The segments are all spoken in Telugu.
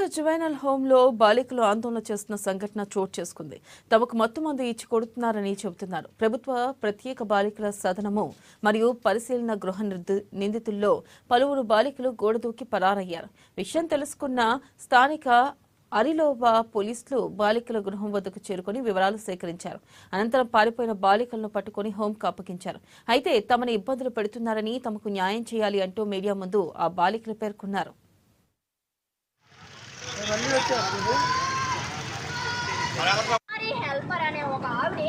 విశాఖ జువైనల్ హోంలో బాలికలు ఆందోళన చేస్తున్న సంఘటన చోటు చేసుకుంది. తమకు మత్తుమందు ఇచ్చి కొడుతున్నారని చెబుతున్నారు. ప్రభుత్వ ప్రత్యేక బాలికల సదనము మరియు పరిశీలన గృహ నిందితుల్లో పలువురు బాలికలు గోడదూకి పరారయ్యారు. విషయం తెలుసుకున్న స్థానిక అరిలోబా పోలీసులు బాలికల గృహం వద్దకు చేరుకుని వివరాలు సేకరించారు. అనంతరం పారిపోయిన బాలికలను పట్టుకుని హోంకు అప్పగించారు. అయితే తమను ఇబ్బందులు పెడుతున్నారని, తమకు న్యాయం చేయాలి అంటూ మీడియా ముందు ఆ బాలికలు పేర్కొన్నారు. హెల్పర్ అనే ఒక ఆవిడ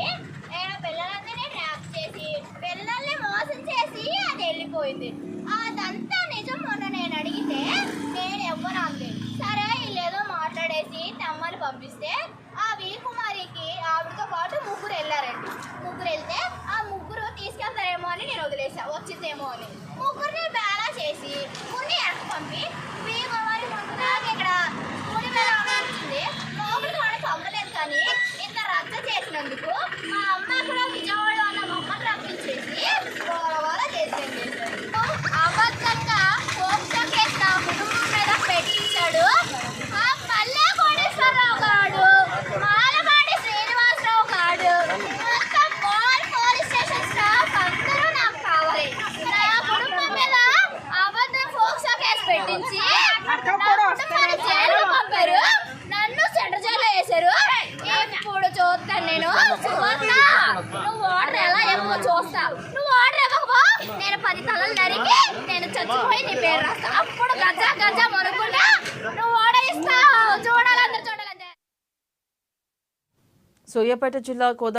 పిల్లలందరినీ ట్రాప్ చేసి పిల్లల్ని మోసం చేసి అది వెళ్ళిపోయింది. అదంతా నిజం. మొన్న నేను అడిగితే నేను ఎవ్వరు అనలేదు. సరే వీళ్ళేదో మాట్లాడేసి తమ్మని పంపిస్తే ఆ వీకుమారికి ఆవిడతో పాటు ముగ్గురు వెళ్ళారండి. ముగ్గురు వెళ్తే ఆ ముగ్గురు తీసుకెళ్తారేమో అని నేను వదిలేసా, వచ్చిందేమో అని. ముగ్గురిని బేలా చేసి కొన్ని ఎక్క పంపి వీకుమారి ముందు నాకు ఇక్కడ స్కూల్ మీద వచ్చింది. లోపలికి వాడు పంపలేదు. కానీ ఇంత రద్ద చేసినందుకు మా అమ్మ అక్కడ విజయవాడలో ఉన్న బొమ్మను రప్పించేసి గోల చేసింది. అబద్ధంగా మోక్షం కేసు నా కుటుంబం మీద పెట్టించాడు. ఆ పల్లె కోటేశ్వరరావు గాడు, మాలపాటి శ్రీనివాసరావు గాడు, మొత్తం పోలీస్ స్టేషన్ స్టాఫ్ అందరూ నాకు కావాలి. నా కుటుంబం మీద అబద్ధం మోక్షం కేసు పెట్టించి కుటుంబాన్ని జైలు పంపారు. నన్ను సెంటర్ జైల్లో వేశారు. ఇప్పుడు చూస్తాను నేను. నువ్వు ఆర్డర్ ఎలా ఇవ్వకో చూస్తా. నువ్వు ఆర్డర్ ఇవ్వకపో నేను 10 తలలు నరికి నేను చచ్చిపోయి నీ పేరు రాస్తా. అప్పుడు గజా మనుకుంటా నువ్వు ఆర్డర్ ఇస్తా. చూడాలందరూ చూడాలంటే. సూర్యాపేట జిల్లా